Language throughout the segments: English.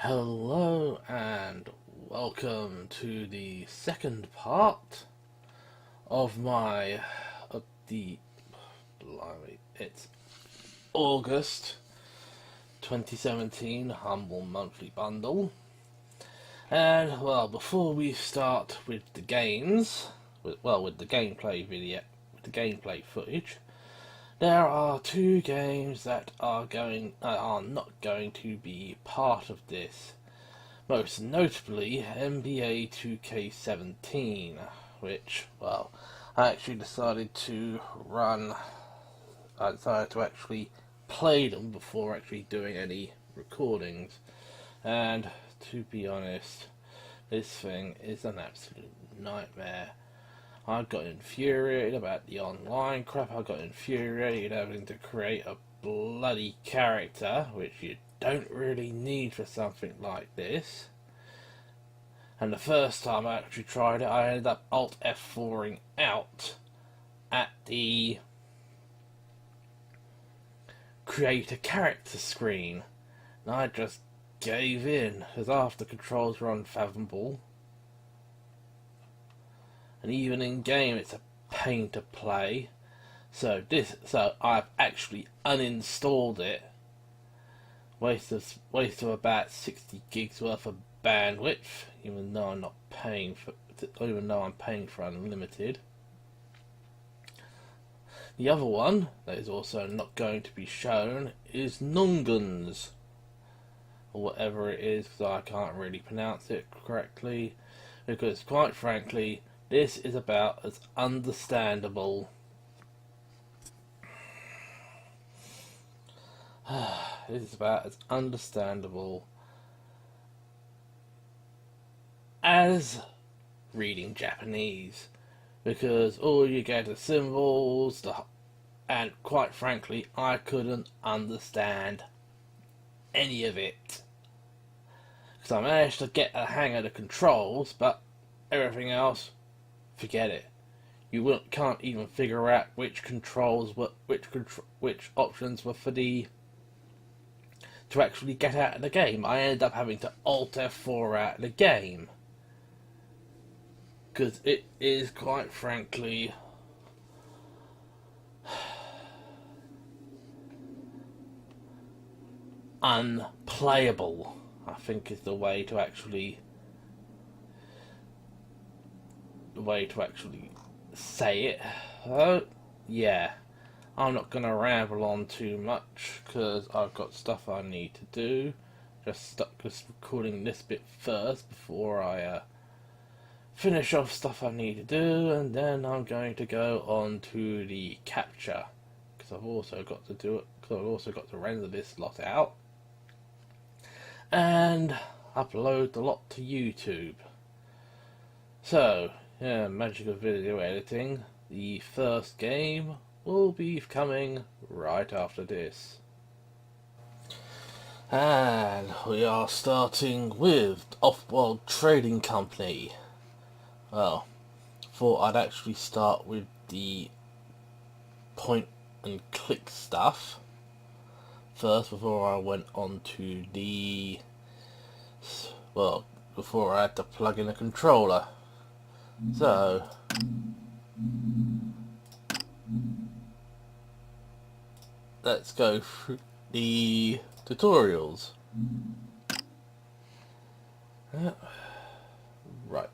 Hello and welcome to the second part of my blimey, it's August 2017 Humble Monthly Bundle. And well, before we start with the games, with the gameplay video, with the gameplay footage, there are two games that are not going to be part of this. Most notably, NBA 2K17, which, well, I decided to actually play them before actually doing any recordings. And to be honest, this thing is an absolute nightmare. I got infuriated about the online crap. I got infuriated having to create a bloody character, which you don't really need for something like this. And the first time I actually tried it, I ended up Alt F4ing out at the create a character screen. And I just gave in, because half the controls were unfathomable. And even in game it's a pain to play. So I've actually uninstalled it. Waste of about 60 gigs worth of bandwidth, even though I'm paying for unlimited. The other one that is also not going to be shown is Nunguns, or whatever it is, because I can't really pronounce it correctly, because quite frankly this is about as understandable as reading Japanese, because all you get are symbols, and quite frankly I couldn't understand any of it. Because I managed to get a hang of the controls, but everything else, forget it. You can't even figure out which options were for to actually get out of the game. I ended up having to Alt F4 out of the game, because it is quite frankly unplayable, I think is the way to actually say it. Yeah, I'm not going to ramble on too much because I've got stuff I need to do. Just recording this bit first before I finish off stuff I need to do, and then I'm going to go on to the capture, because I've also got to render this lot out and upload the lot to YouTube. So yeah, magic of video editing. The first game will be coming right after this. And we are starting with Off-World Trading Company. Well, thought I'd actually start with the point and click stuff first before I went on to before I had to plug in a controller. So let's go through the tutorials. Right.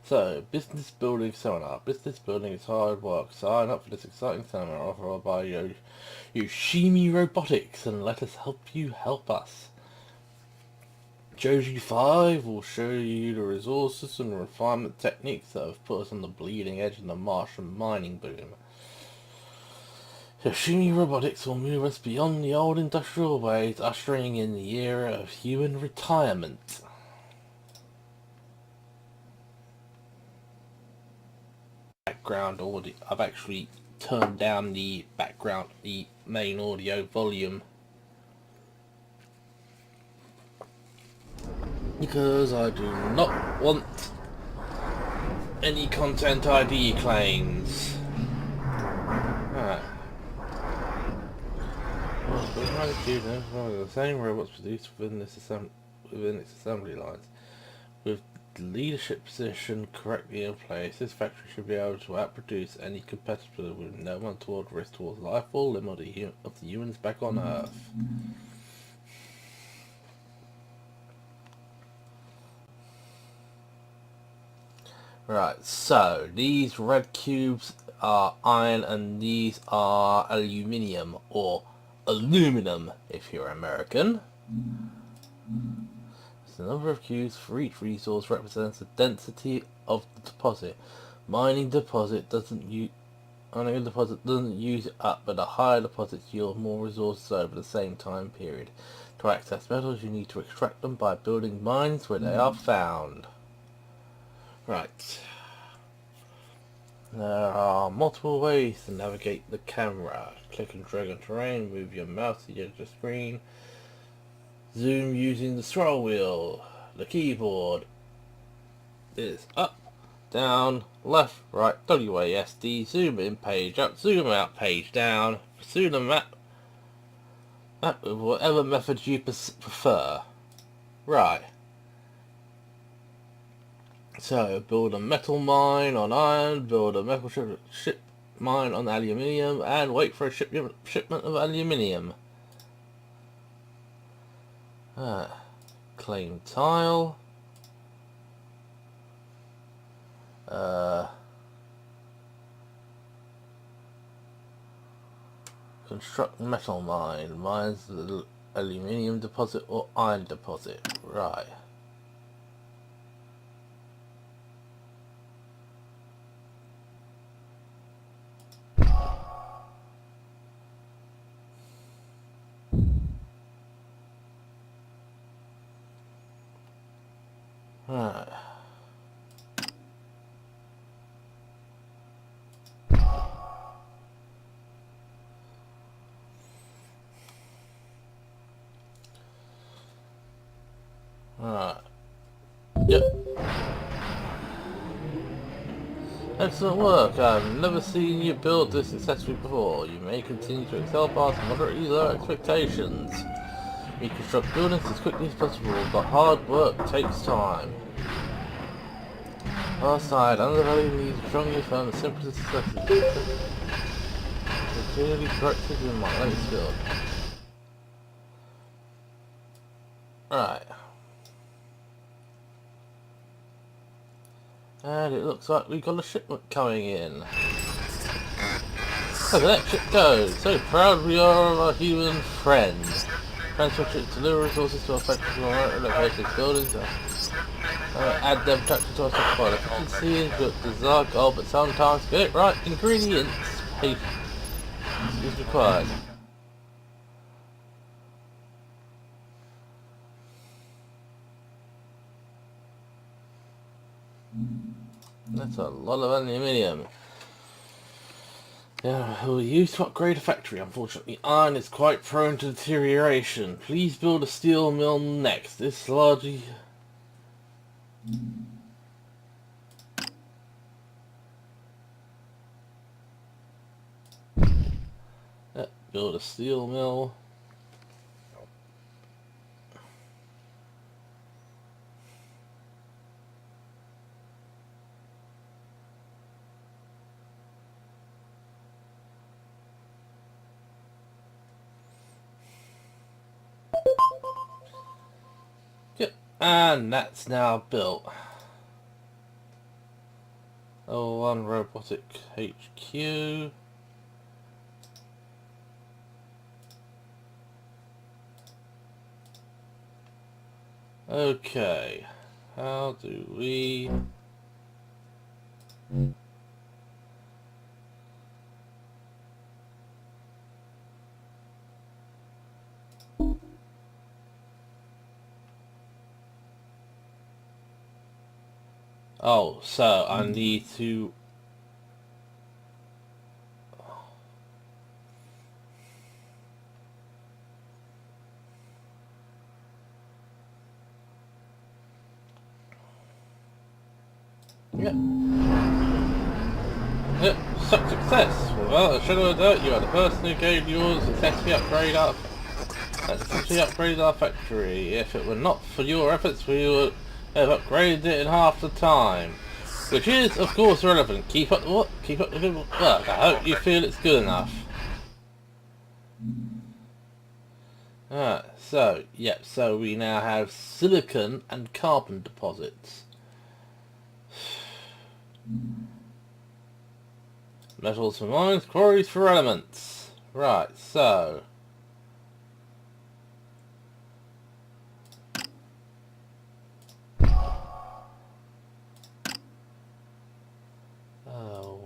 So, business building seminar. Business building is hard work. Sign up for this exciting seminar offered by Yoshimi Robotics and let us help you help us. Joji 5 will show you the resources and refinement techniques that have put us on the bleeding edge of the Martian mining boom. Yoshimi Robotics will move us beyond the old industrial ways, ushering in the era of human retirement. Background audio. I've actually turned down the main audio volume, because I do not want any content ID claims. Alright. The same robots produced within this within its assembly lines. With the leadership position correctly in place, this factory should be able to outproduce any competitor with no untoward risk towards life or limb of the humans back on Earth. Right, so these red cubes are iron and these are aluminium, or aluminum if you're American. The number of cubes for each resource represents the density of the deposit. Mining deposit doesn't use it up, but the higher deposits yield more resources over the same time period. To access metals, you need to extract them by building mines where they are found. Right. There are multiple ways to navigate the camera. Click and drag on terrain, move your mouse to the edge of the screen. Zoom using the scroll wheel. The keyboard is up, down, left, right, WASD, zoom in page up, zoom out page down. Pursue the map with whatever method you prefer. Right. So, build a metal mine on iron, build a metal ship mine on aluminium, and wait for a shipment of aluminium. Claim tile. Construct metal mine. Mines the aluminium deposit or iron deposit. Right. Right. Right. Yep. Excellent work. I've never seen you build this successfully before. You may continue to excel past moderately low expectations. Reconstruct buildings as quickly as possible, but hard work takes time. Our side, undervaluing these strongly found the simplest successes. Clearly corrected in my latest build. Right. And it looks like we've got a shipment coming in. Look at that ship go! So proud we are of our human friend. Transfer ships deliver resources to affect remote located buildings. Add them to our stockpile. Efficiency is the desired goal, but sometimes get it right. Ingredients. Patience is required. That's a lot of aluminium. Yeah, we'll use to upgrade a factory. Unfortunately, iron is quite prone to deterioration. Please build a steel mill next. This largely... build a steel mill. Yep, and that's now built. One robotic HQ. Okay, how do we... Oh, so I need to... Yep. Yep, success. Without a shadow of doubt, you are the person who gave yours successfully upgrade up. Let's essentially upgrade our factory. If it were not for your efforts, we would have upgraded it in half the time. Which is, of course, relevant. Keep up the what? Keep up the good work. I hope you feel it's good enough. Alright, so, yep, so we now have silicon and carbon deposits. Metals for mines, quarries for elements. Right, so...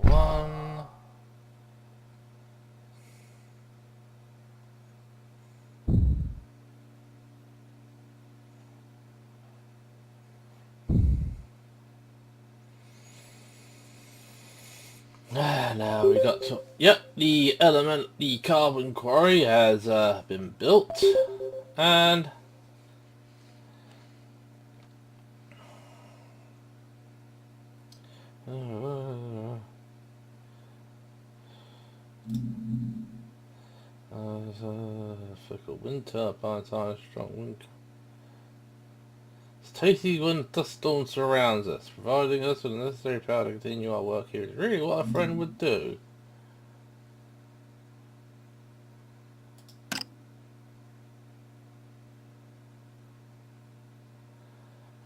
one... Now we got to... Yep, the carbon quarry has been built. And... fickle wind turbines are strong wind. It's tasty when dust storm surrounds us, providing us with the necessary power to continue our work here is really what a friend would do.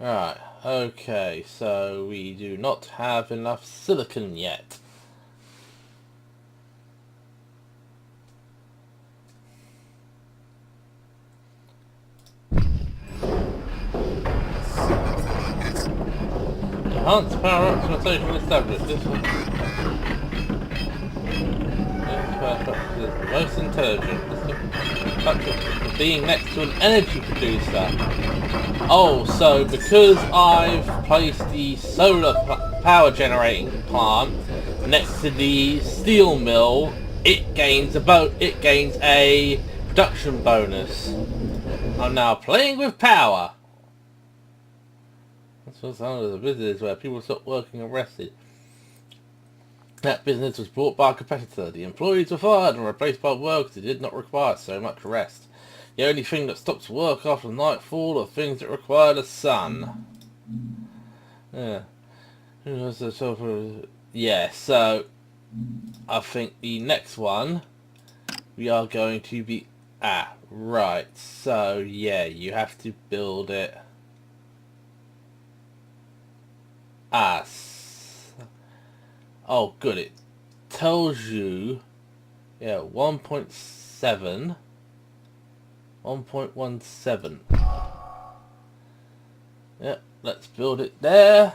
Right, okay, so we do not have enough silicon yet. Enhanced power optimization established. This one is the most intelligent. Being next to an energy producer. Oh, so because I've placed the solar power generating plant next to the steel mill, it gains a production bonus. I'm now playing with power. That's what sounded as a business where people stopped working and rested. That business was bought by a competitor. The employees were fired and replaced by workers who did not require so much rest. The only thing that stops work after nightfall are things that require the sun. Yeah. Yeah, so I think the next one we are going to be... right. So, yeah, you have to build it. Oh, good. It tells you... Yeah, 1.7... 1.17. Yep, let's build it there.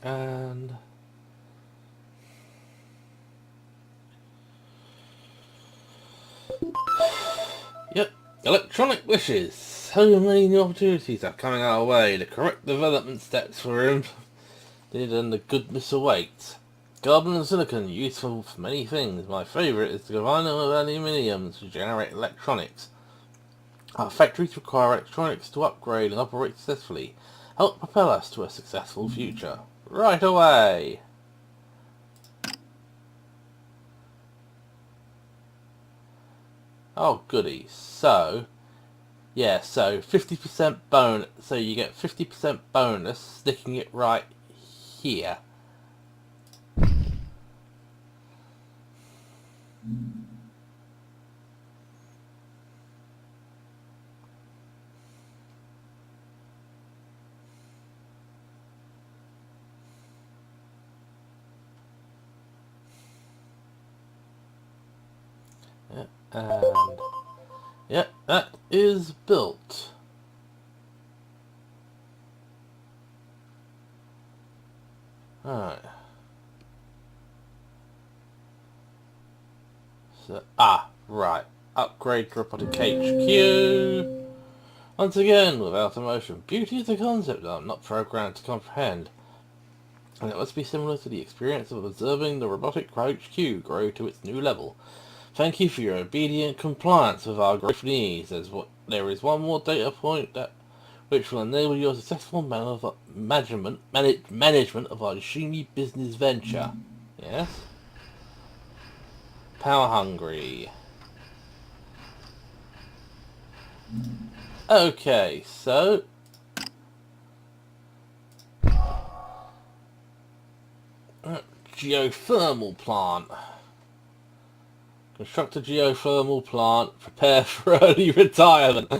And yep, electronic wishes. So many new opportunities are coming our way. The correct development steps for implemented and the goodness awaits. Carbon and silicon, useful for many things. My favourite is to combine them with aluminium to generate electronics. Our factories require electronics to upgrade and operate successfully. Help propel us to a successful future. Right away! Oh goody. So, yeah, so 50% bonus, so you get 50% bonus sticking it right here. And yeah, that is built. Alright. So, right. Upgrade robotic HQ. Once again, without emotion. Beauty is a concept I'm not programmed to comprehend. And it must be similar to the experience of observing the robotic HQ grow to its new level. Thank you for your obedient compliance with our growth needs. There is one more data point that which will enable your successful management of our Yoshimi business venture. Yes? Power hungry. Okay, so geothermal plant. Construct a geothermal plant. Prepare for early retirement.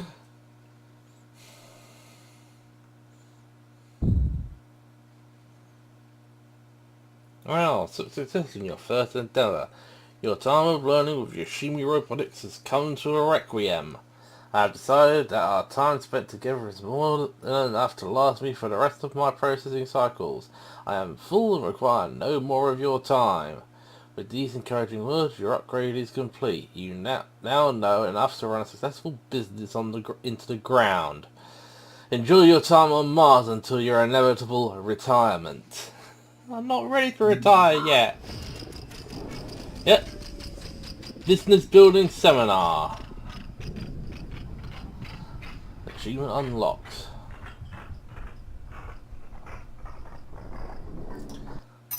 Well, success in your first endeavour. Your time of learning with Yoshimi Robotics has come to a requiem. I have decided that our time spent together is more than enough to last me for the rest of my processing cycles. I am full and require no more of your time. With these encouraging words, your upgrade is complete. You now know enough to run a successful business into the ground. Enjoy your time on Mars until your inevitable retirement. I'm not ready to retire yet. Yep. Business building seminar. Achievement unlocked.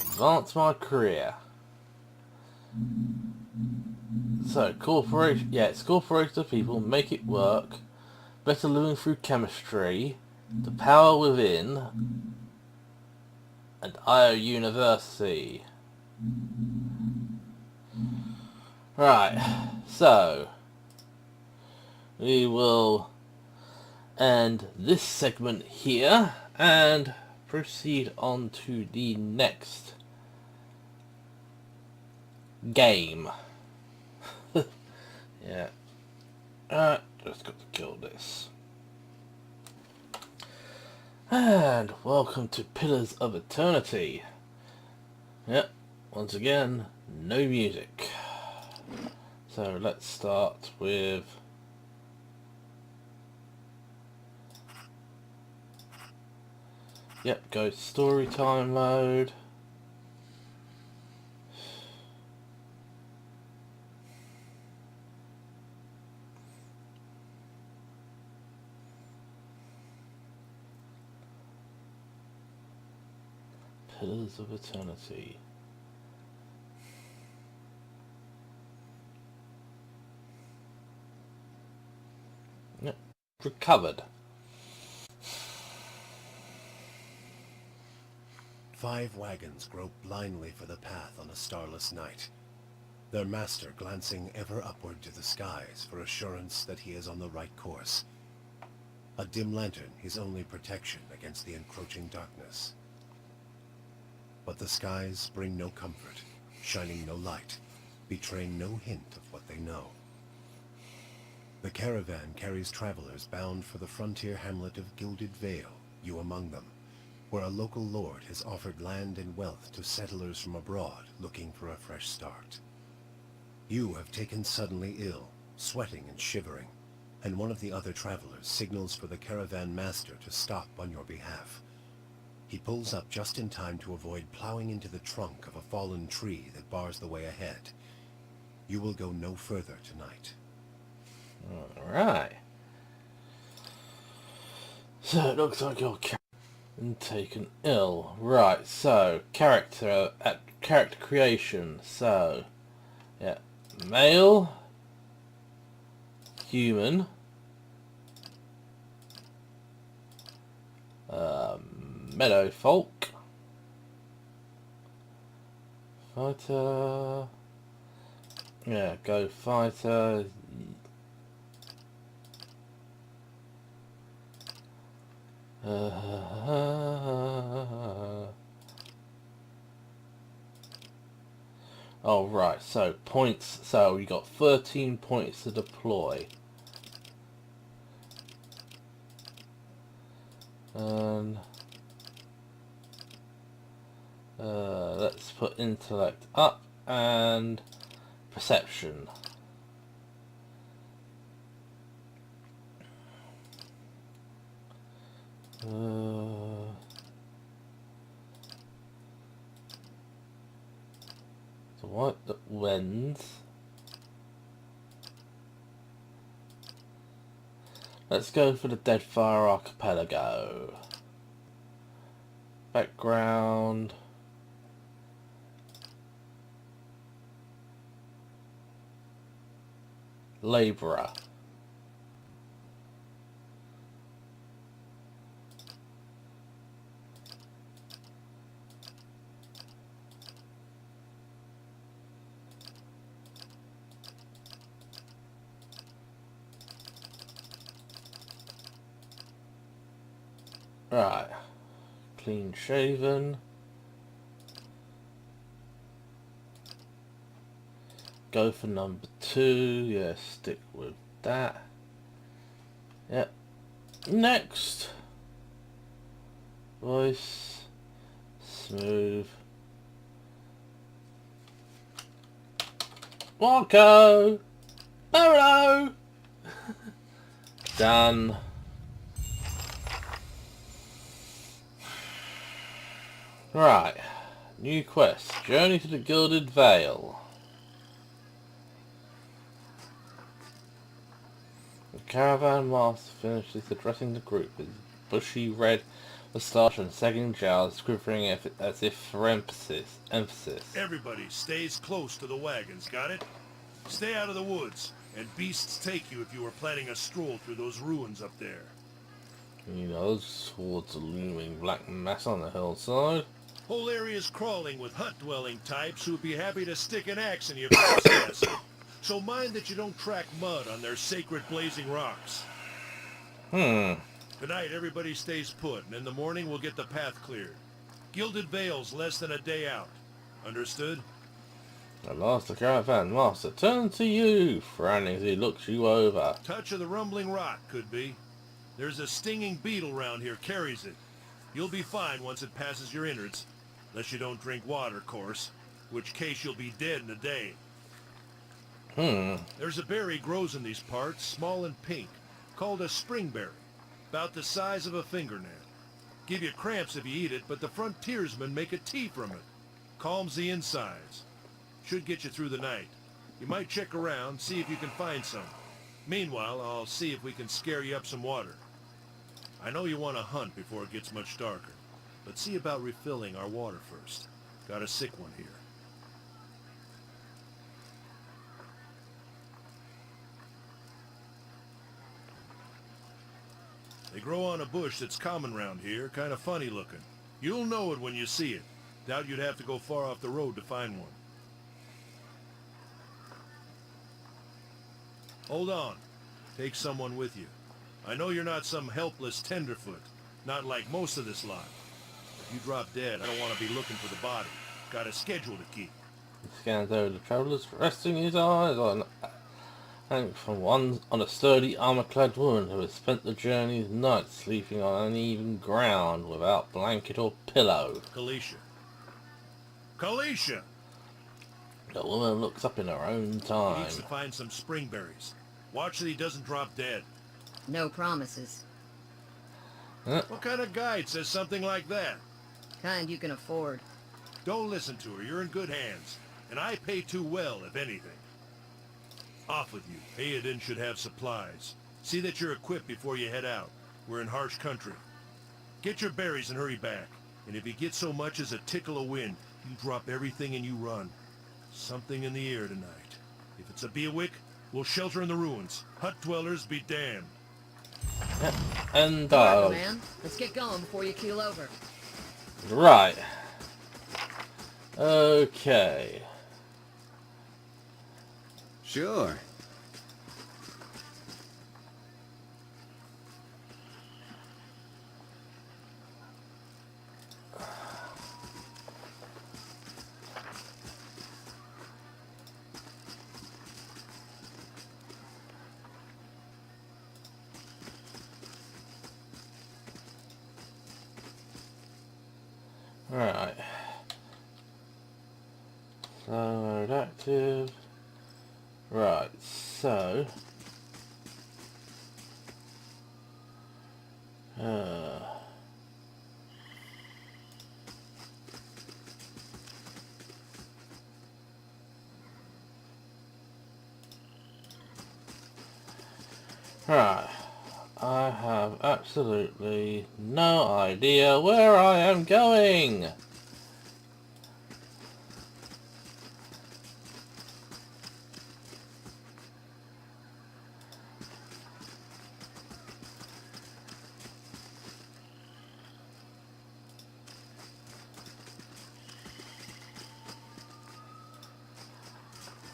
Advance my career. So, corporation. Yeah, it's corporations of people. Make it work. Better living through chemistry. The power within. And IO University. Right. So, we will end this segment here and proceed on to the next game. Yeah. Just got to kill this. And welcome to Pillars of Eternity. Yep. Once again, no music. So let's start with go story time mode. Pillars of Eternity. Yep. Recovered. 5 wagons grope blindly for the path on a starless night, their master glancing ever upward to the skies for assurance that he is on the right course. A dim lantern his only protection against the encroaching darkness. But the skies bring no comfort, shining no light, betraying no hint of what they know. The caravan carries travelers bound for the frontier hamlet of Gilded Vale, you among them, where a local lord has offered land and wealth to settlers from abroad looking for a fresh start. You have taken suddenly ill, sweating and shivering, and one of the other travelers signals for the caravan master to stop on your behalf. He pulls up just in time to avoid plowing into the trunk of a fallen tree that bars the way ahead. You will go no further tonight. Alright. So it looks like you're taken ill. Right, so character creation. So yeah. Male, human, meadow folk, fighter. Yeah, go fighter. Oh right, so points. So we got 13 points to deploy. And let's put intellect up and perception. So what that wins? Let's go for the Deadfire Archipelago. Background. Labourer. Right. Clean shaven. Go for number 2. Yeah, stick with that. Yep. Next. Voice. Smooth. Marco! Hello! Done. Right. New quest. Journey to the Gilded Vale. The caravan master finishes addressing the group with bushy red moustache and sagging jowls, quivering as if for emphasis. Everybody stays close to the wagons, got it? Stay out of the woods, and beasts take you if you were planning a stroll through those ruins up there. He nods towards the looming black mass on the hillside. Whole area's crawling with hut-dwelling types who'd be happy to stick an axe in your face. So mind that you don't track mud on their sacred blazing rocks. Tonight, everybody stays put, and in the morning we'll get the path cleared. Gilded Vale's less than a day out. Understood? At last the caravan master turns to you, frowning as he looks you over. Touch of the rumbling rot, could be. There's a stinging beetle round here, carries it. You'll be fine once it passes your innards. Unless you don't drink water, course. Which case you'll be dead in a day. There's a berry grows in these parts, small and pink, called a springberry. About the size of a fingernail. Give you cramps if you eat it, but the frontiersmen make a tea from it. Calms the insides. Should get you through the night. You might check around, see if you can find some. Meanwhile, I'll see if we can scare you up some water. I know you want to hunt before it gets much darker, but see about refilling our water first. Got a sick one here. They grow on a bush that's common round here, kind of funny looking. You'll know it when you see it. Doubt you'd have to go far off the road to find one. Hold on. Take someone with you. I know you're not some helpless tenderfoot. Not like most of this lot. If you drop dead, I don't want to be looking for the body. Got a schedule to keep. He scans over the travellers, resting his eyes on a sturdy armour-clad woman who has spent the journey's night sleeping on uneven ground without blanket or pillow. Kalisha. Kalisha! The woman looks up in her own time. Needs to find some springberries. Watch that he doesn't drop dead. No promises. What kind of guide says something like that? Kind you can afford. Don't listen to her. You're in good hands. And I pay too well, if anything. Off with you. Hayden should have supplies. See that you're equipped before you head out. We're in harsh country. Get your berries and hurry back. And if you get so much as a tickle of wind, you drop everything and you run. Something in the air tonight. If it's a Beawick, we'll shelter in the ruins. Hut dwellers be damned. And Alright, man. Let's get going before you keel over. right. Okay. Sure. Right. Mode active. Right, so right. I have absolutely no idea where I am going.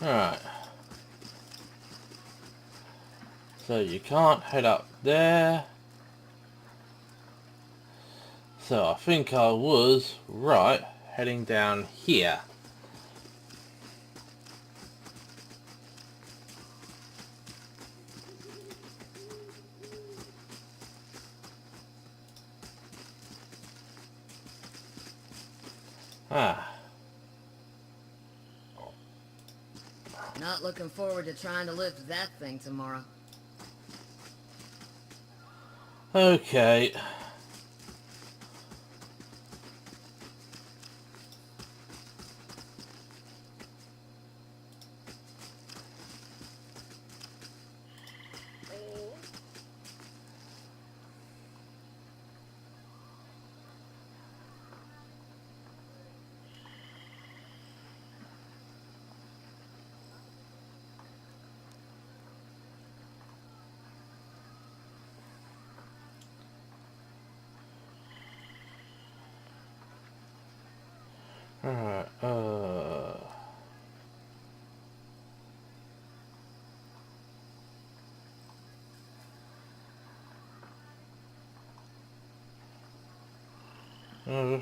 Alright. So you can't head up there. So I think I was right heading down here. Ah, Not looking forward to trying to lift that thing tomorrow. okay. Alright, oh,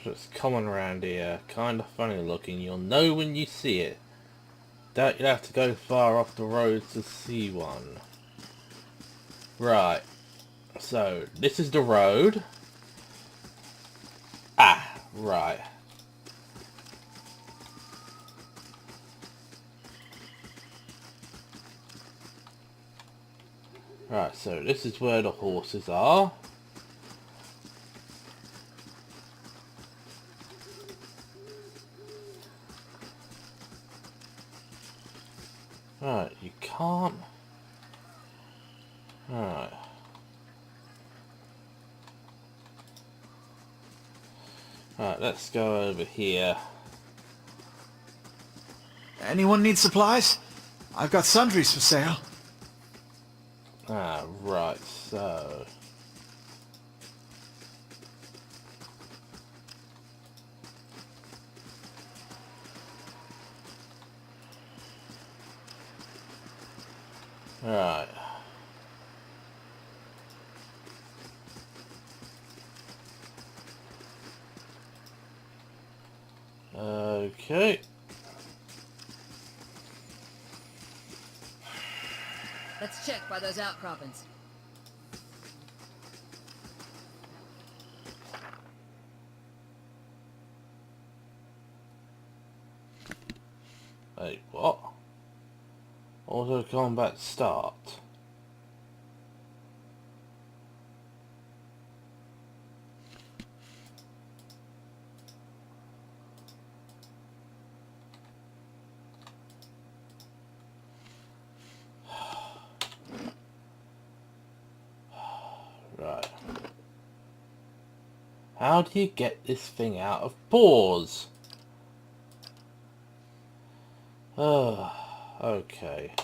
it's common around here. Kinda funny looking. You'll know when you see it. Doubt you'd have to go far off the road to see one. Right. So, this is the road. Ah, right. Right, so this is where the horses are. Right, you can't... Right. Right, let's go over here. Anyone need supplies? I've got sundries for sale. Ah, right, so... Right. Okay. Let's check by those outcroppings. Wait, what? Auto combat start. Right. How do you get this thing out of pause? Oh, okay.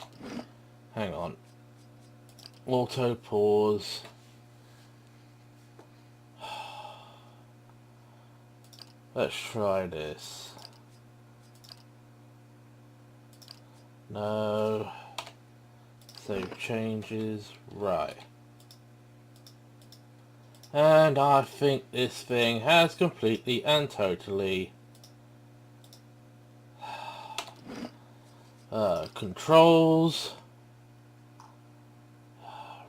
Hang on. Auto pause. Let's try this. No. Save changes. Right. And I think this thing has completely and totally controls.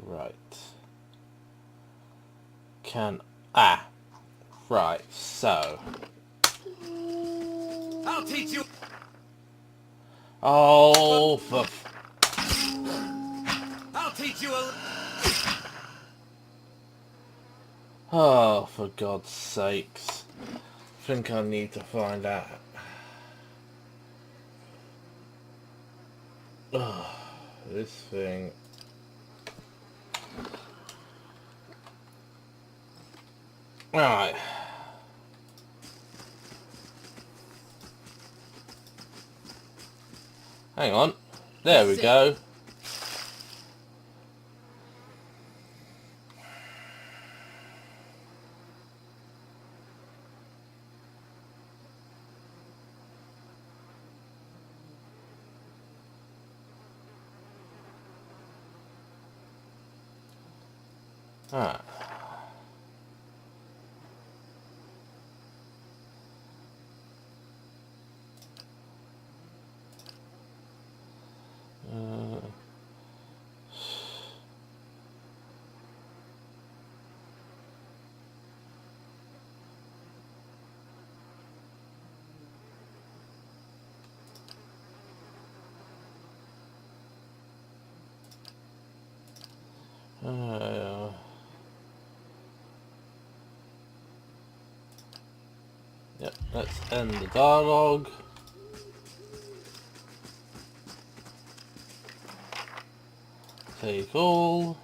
Right. Right, so. I'll teach you. Oh, for... I'll teach you a... Oh, for God's sakes. I think I need to find out. Oh, this thing. Right. Hang on. There we go. Alright. Yep, let's end the dialogue. Take all.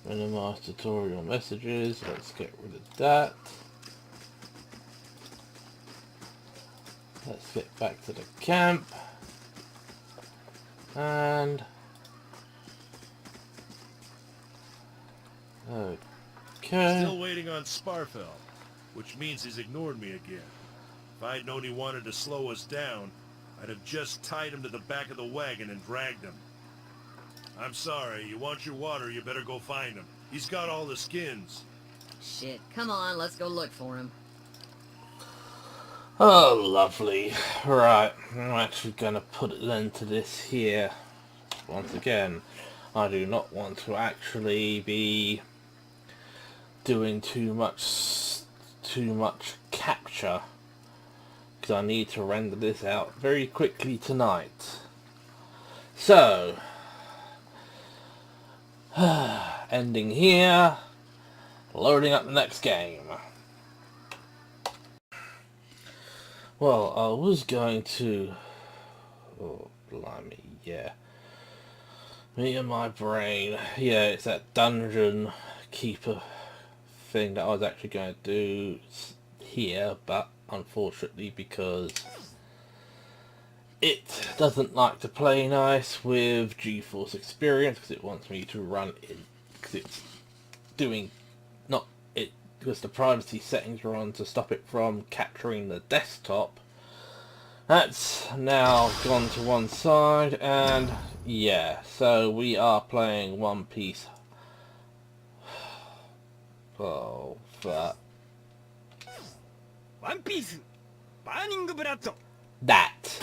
Minimize tutorial messages. Let's get rid of that. Let's get back to the camp. And okay. Still waiting on Sparfell, which means he's ignored me again. If I'd known he wanted to slow us down, I'd have just tied him to the back of the wagon and dragged him. I'm sorry, you want your water, you better go find him. He's got all the skins. Shit, come on, let's go look for him. Oh, lovely. Right, I'm actually going to put an end to this here. Once again, I do not want to actually be doing too much capture, because I need to render this out very quickly tonight. So, ending here, loading up the next game. Well, I was going to... Oh, blimey, yeah. Me and my brain. Yeah, it's that dungeon keeper thing that I was actually going to do here, but unfortunately, because it doesn't like to play nice with GeForce Experience, because it wants me to run in, because it's doing not it, because the privacy settings are on to stop it from capturing the desktop. That's now gone to one side, and yeah, so we are playing One Piece. Oh, but One Piece Burning Blood. that.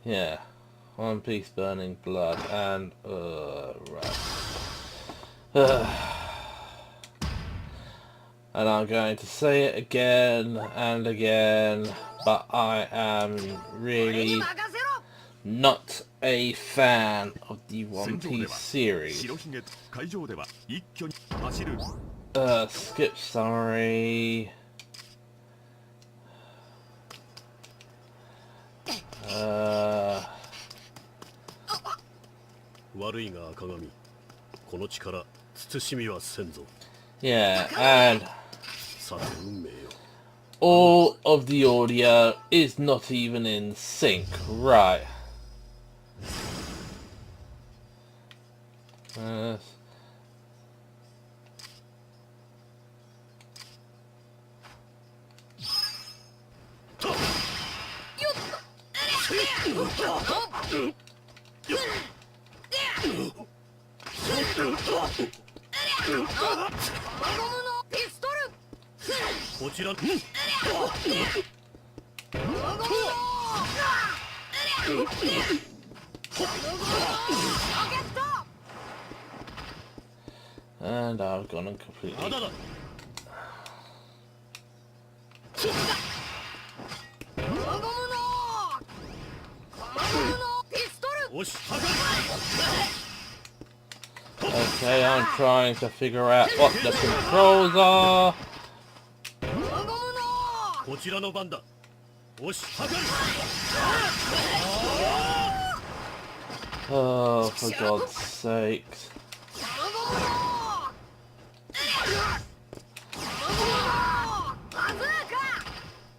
Yeah, One Piece Burning Blood, and right. And I'm going to say it again and again, but I am really not a fan of the One Piece series. Skip summary. Yeah, and all of the audio is not even in sync, right? And I've gone on completely. Okay, I'm trying to figure out what the controls are. こちらの番だ。押しはがる。Oh, for God's sakes.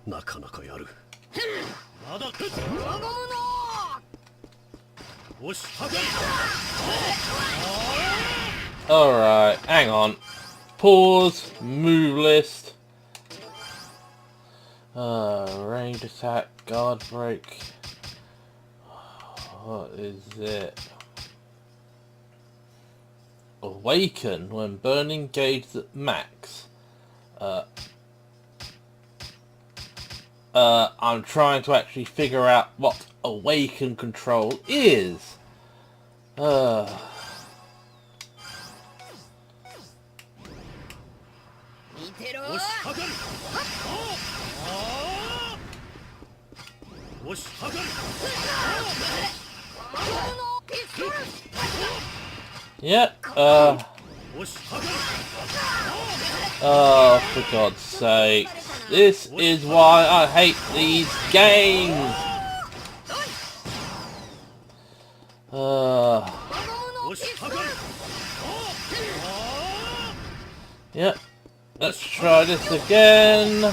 なかなかやる。まだ。押しはがる。 Alright, hang on. Pause, move list. Range attack, guard break. What is it? Awaken when burning gauge at max. I'm trying to actually figure out what awaken control is. 見てろ。押しはがる。押しはがる。 Yep, 押しはがる。 oh, for God's sake. This is why I hate these games. 押しはがる。 Yep, let's try this again.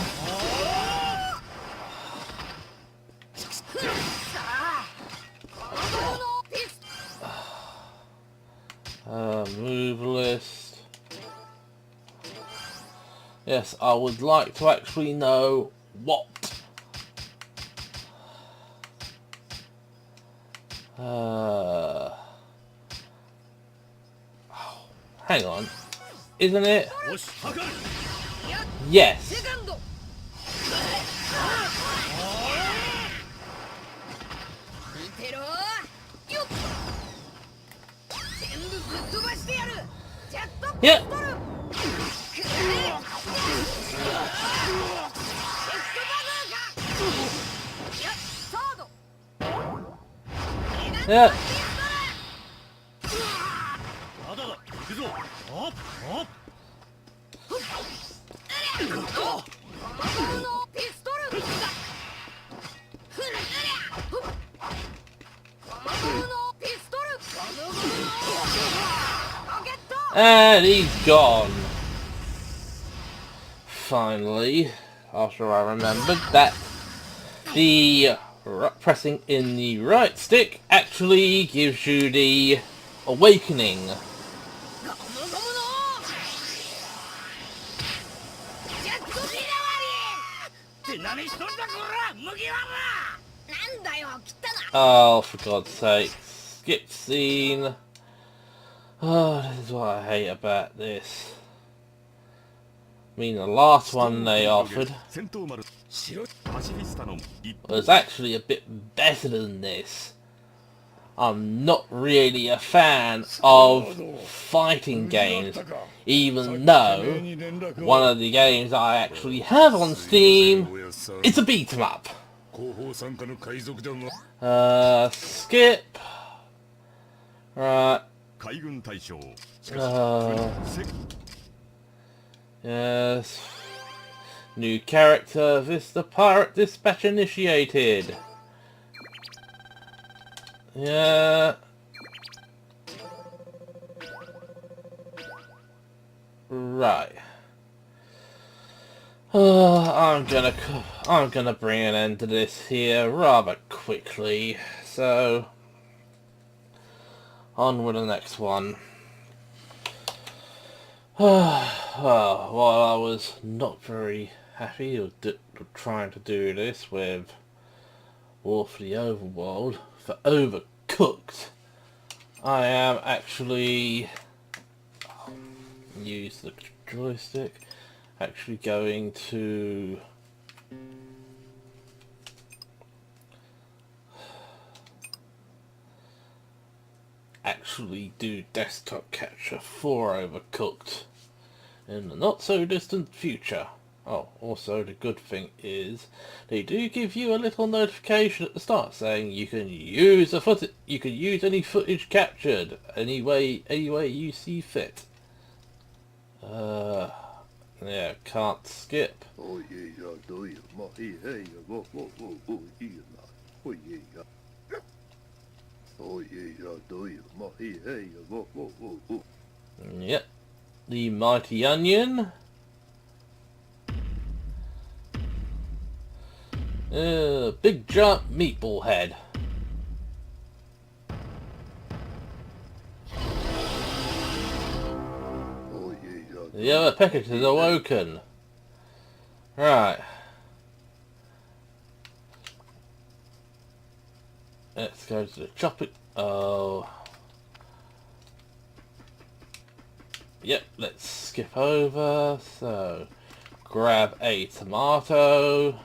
Move list. Yes, I would like to actually know what. Hang on. Isn't it? 押しはがる。 Yes. セカンド。見てろ。よっ。全部ぶっ飛ばしてやる。ジェットピ Yep. ストル。シフトバズーカ。やっ、ソード。 Yep. まだだ。行くぞ。アップアップ。 And he's gone. Finally, after I remembered that the pressing in the right stick actually gives you the awakening. 何しとんだこら麦わら。なんだよ、来たな。 Oh, for God's sake. Skip scene. Oh, this is what I hate about this. I mean, the last one they offered 戦闘丸白いパシフィスタの一 was actually a bit better than this. I'm not really a fan of fighting games, even though one of the games I actually have on Steam is a beat 'em up. 後方参加の海賊団は Skip. Right. 海軍大将しかし Yes. New character. This the pirate dispatch initiated. Yeah. Right. I'm gonna bring an end to this here rather quickly. So on with the next one. While I was not very happy with trying to do this with War for the Overworld for Overcooked, I am actually use the joystick. Actually going to actually do desktop capture for Overcooked in the not so distant future. Oh, also the good thing is they do give you a little notification at the start saying you can use any footage captured any way you see fit. Yeah, can't skip. Oh yeah, yeah, do you? Ma hey hey, whoa whoa whoa whoa, yeah, oh yeah, yeah. Oh yeah, yeah, do you? Ma hey hey, whoa whoa whoa whoa. Yep. The mighty onion. Big giant meatball head. Oh yeah, yeah. The other packet is awoken. Right. Let's go to the chopping. Oh. Yep, let's skip over. So, grab a tomato.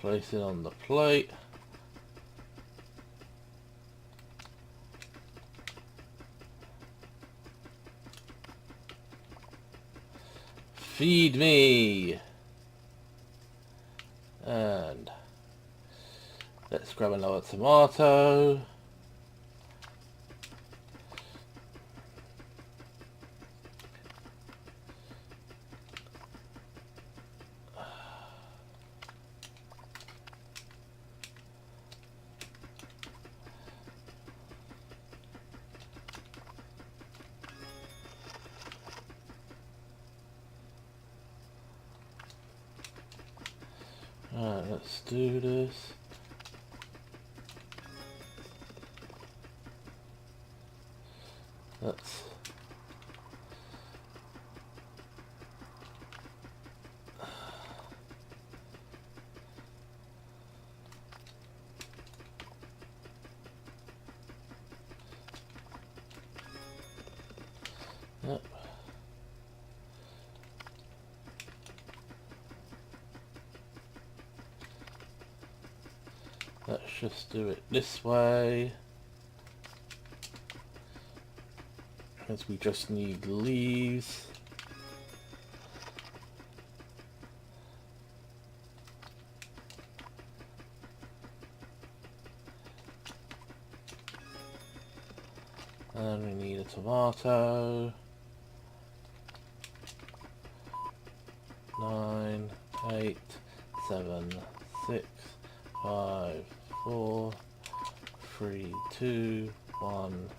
Place it on the plate. Feed me. And let's grab another tomato. Alright, let's do this. Let's... Yep. Let's just do it this way. Because we just need leaves. And we need a tomato. 9, 8, 7, 6, 5, 4, 3, 2, 1.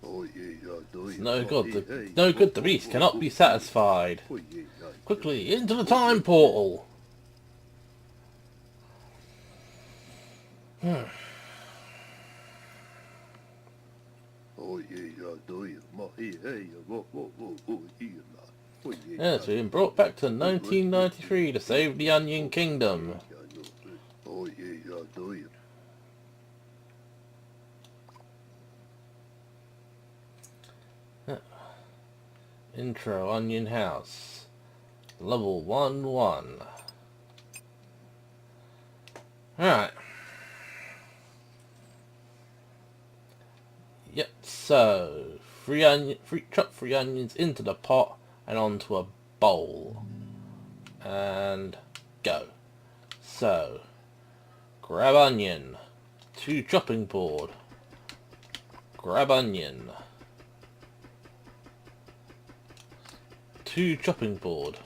Oh yeah, yeah, do It's you? no Ma good. hey hey, No good. The whoa, beast whoa, cannot whoa, be whoa. satisfied. Oh yeah, yeah. Quickly into the time portal. Oh yeah, yeah, do you? Ma hey hey, whoa whoa whoa whoa, yeah, oh yeah, Yes, yeah. we've been brought back to 1993 to save the Onion Kingdom. Oh yeah, yeah, do you? Intro Onion House. Level 1-1. Alright. Yep, so chop three onions into the pot and onto a bowl. And go. So, grab onion. 2 chopping board. Grab onion. 2 chopping board.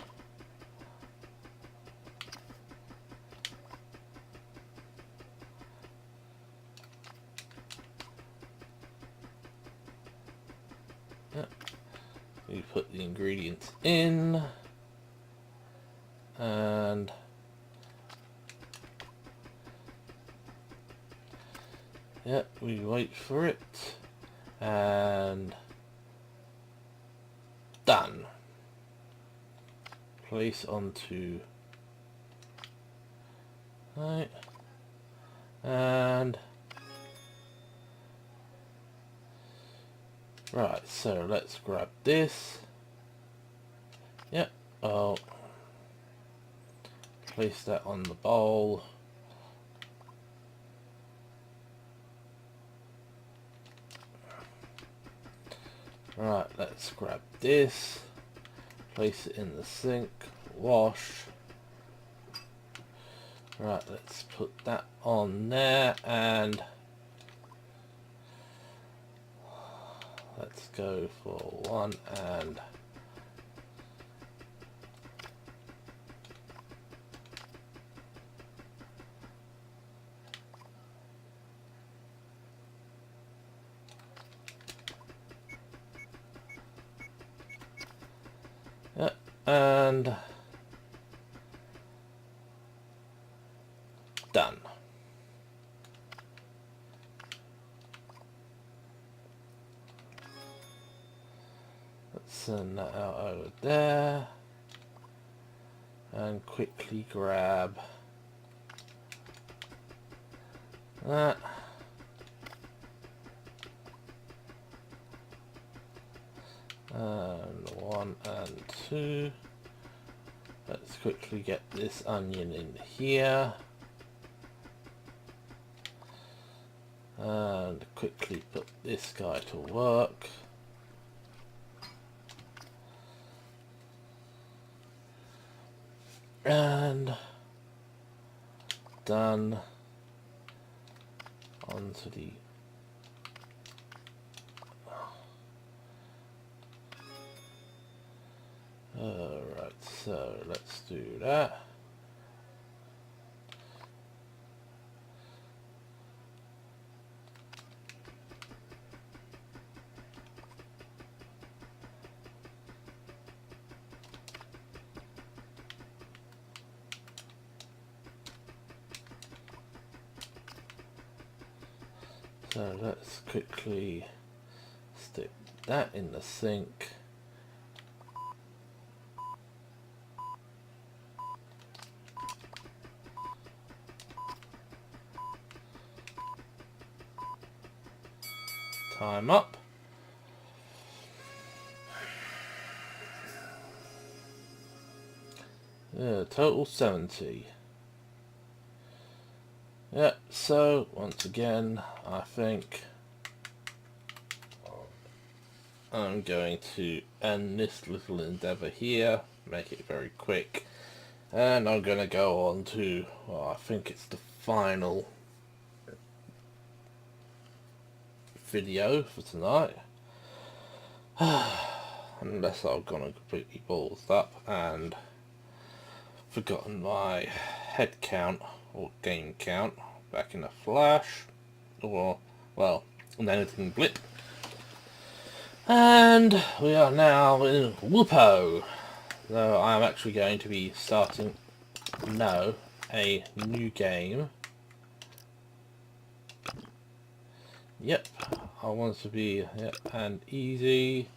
Yep. We put the ingredients in. And yep, we wait for it. And done. Place onto right, and right, so let's grab this. Yep, I'll place that on the bowl. Right, let's grab this, place it in the sink, wash. Right, let's put that on there, and let's go for 1 and yeah, and done. Let's send that out over there and quickly grab that. And 1 and 2. Let's quickly get this onion in here. And quickly put this guy to work. And done. Onto the alright, so let's do that. So let's quickly stick that in the sink. Time up. Yeah, total 70. Yeah, so once again, I think I'm going to end this little endeavour here, make it very quick, and I'm going to go on to, well, I think it's the final video for tonight. Unless I've gone and completely ballsed up and forgotten my head count or game count back in a flash, or, well, an editing blip. And we are now in Whoopo. So I am actually going to be starting, a new game. Yep, I want it to be, and easy.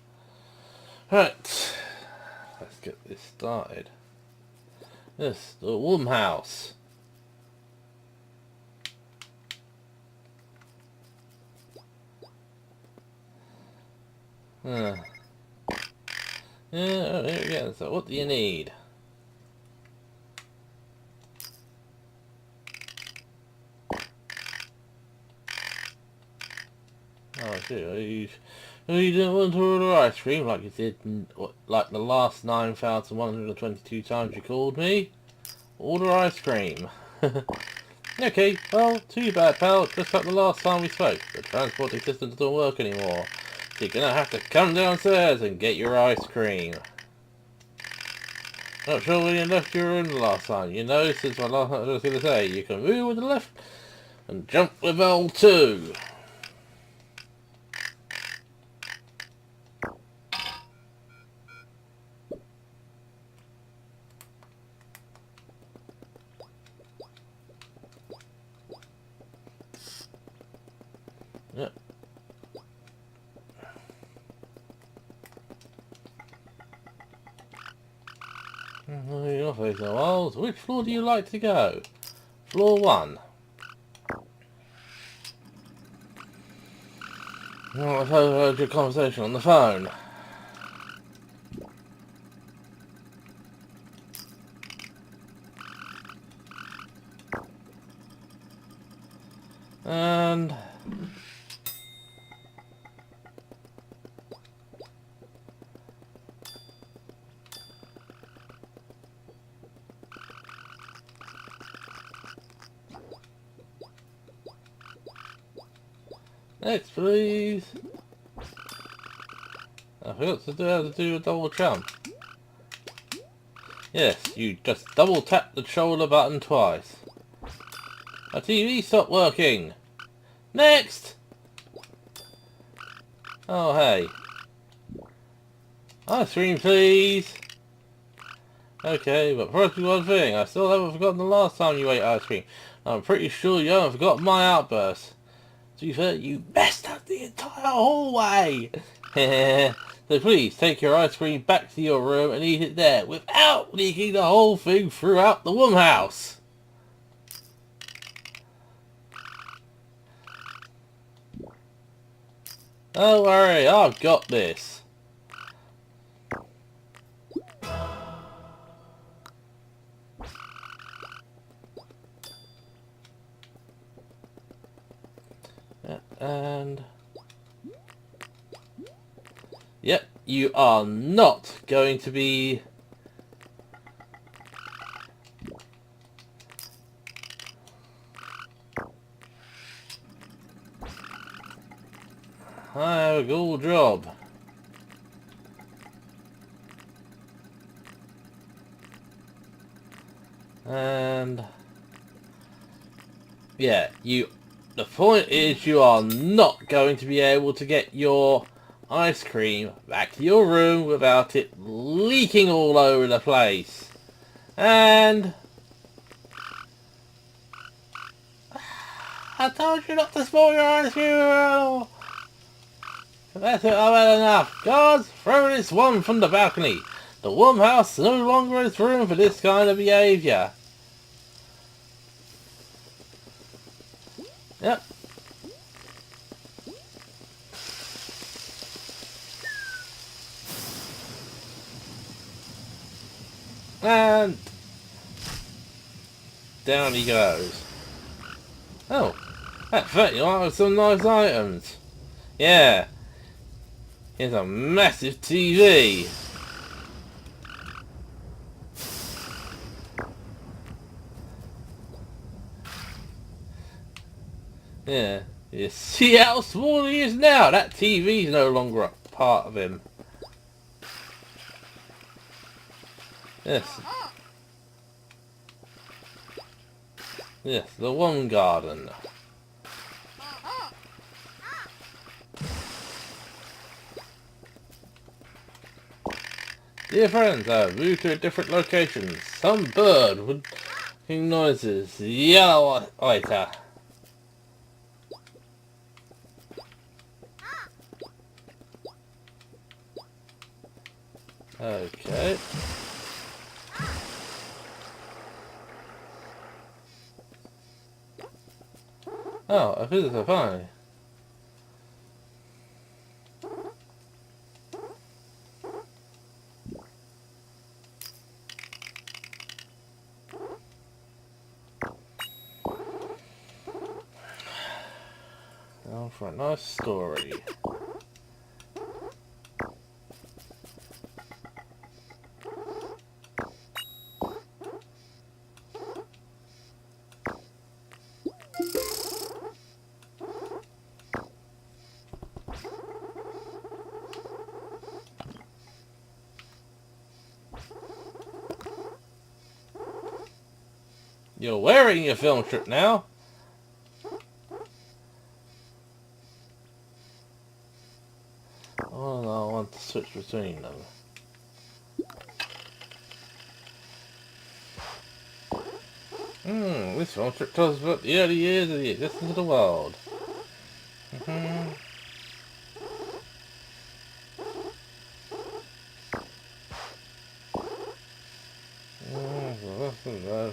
Right, let's get this started. This, the Warm House. Yeah, here we go. So what do you need? Oh shit, you didn't want to order ice cream like you did like the last 9,122 times you called me? Order ice cream. Okay, well, too bad, pal. Just like the last time we spoke. The transporting system doesn't work anymore. So you're gonna have to come downstairs and get your ice cream. Not sure when you left your room the last time. You know, since my last I was gonna say, you can move with the left and jump with L2. Yep. Your face are wild. Which floor do you like to go? Floor 1. Oh, I've overheard your conversation on the phone. And next, please. forgot to do how to do a double jump. Yes, you just double tap the shoulder button twice. My TV stopped working. Next! Oh, hey. Ice cream, please. Okay, but first one thing. I still haven't forgotten the last time you ate ice cream. I'm pretty sure you haven't forgotten my outburst. To be fair, you messed up the entire hallway. So please take your ice cream back to your room and eat it there without leaking the whole thing throughout the house. Don't worry, I've got this. And yep, you are not going to be I have a good job. And yeah, the point is you are not going to be able to get your ice cream back to your room without it leaking all over the place. And I told you not to spoil your ice cream. That's it, I've had enough. Guards, throw this one from the balcony. The house no longer has room for this kind of behaviour. Yep. And down he goes. Oh, that 30 with some nice items. Yeah. Here's a massive TV. Yeah. You see how small he is now? That TV's no longer a part of him. Yes. Yes, the one garden. Dear friends, I have moved to a different location. Some bird would make noises. Yellow lighter. Okay. Oh, a visitor finally. Now for a nice story. You're wearing your film strip now. Oh no, I want to switch between them. This film strip tells us about the early years of the existence of the world.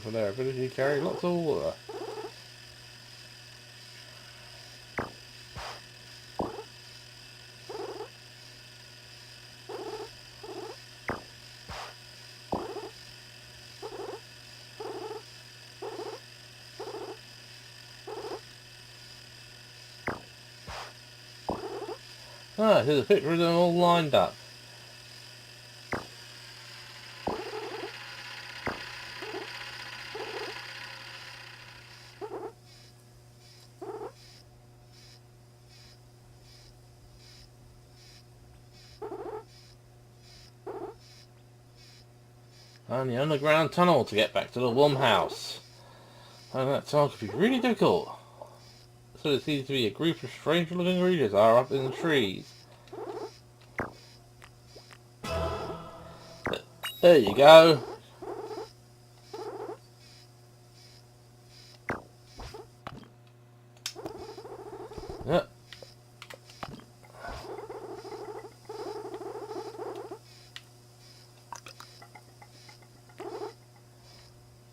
For their ability to carry lots of water. Ah, here's a picture of them all lined up. and the underground tunnel to get back to the warm house. And that tunnel could be really difficult. So it seems to be a group of strange looking creatures are up in the trees. There you go. Yep.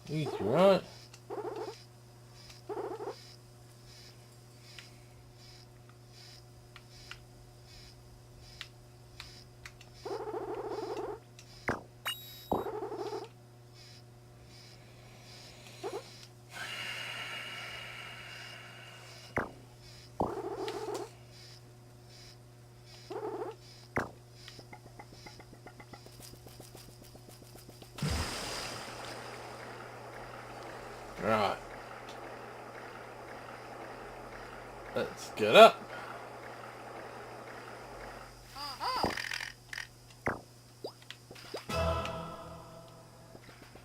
Easy, right? Right. Let's get up.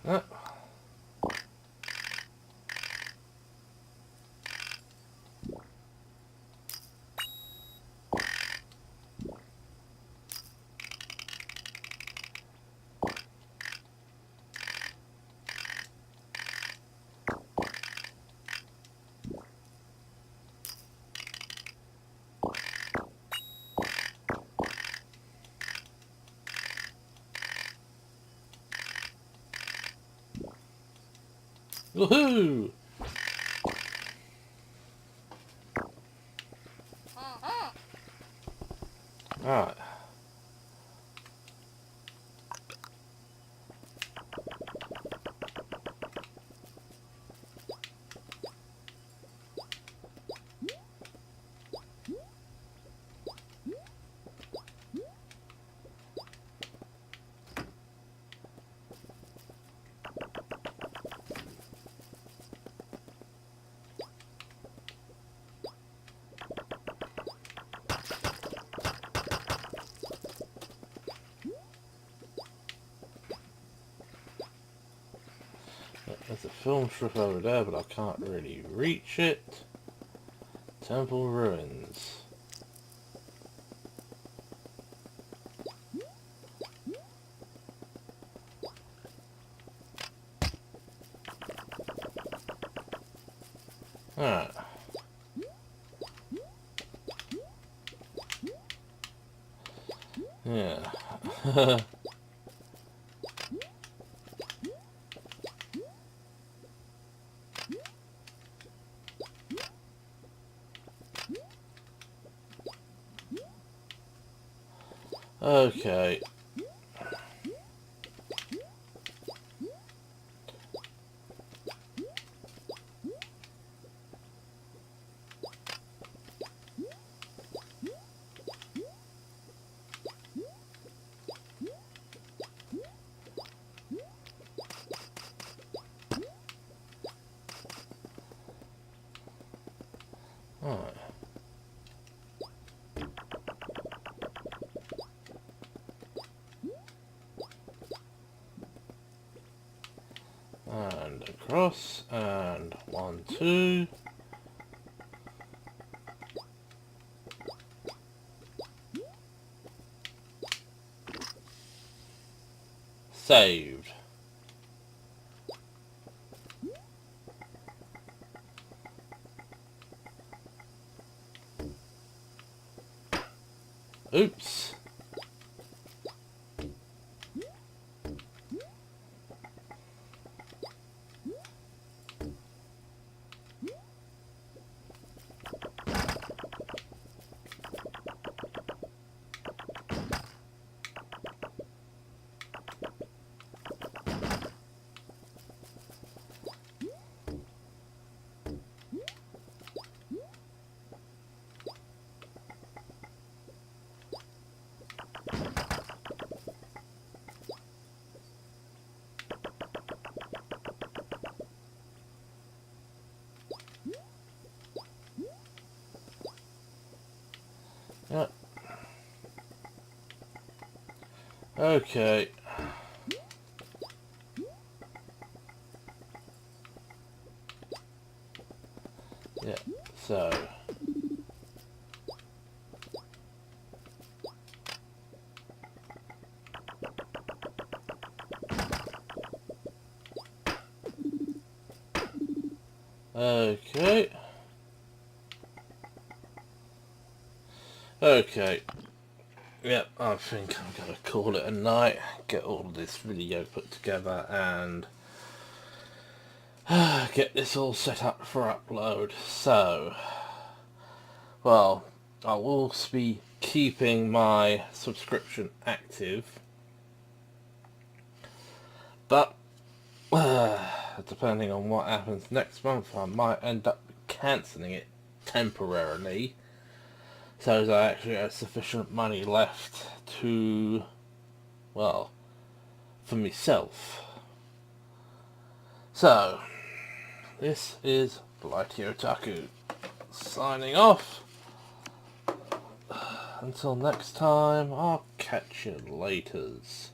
Up. Woohoo! Alright. There's a film strip over there, but I can't really reach it. Temple ruins. Alright. Yeah. Okay. Alright. And across, and 1, 2. Saved. Oops. Yep. Okay. Yeah, so okay. Okay. Yep, I think I'm gonna call it a night, get all of this video put together and get this all set up for upload. So, well, I will be keeping my subscription active, but depending on what happens next month, I might end up cancelling it temporarily, so that I actually have sufficient money left to, well, for myself. So, this is Blighty Otaku, signing off. Until next time, I'll catch you laters.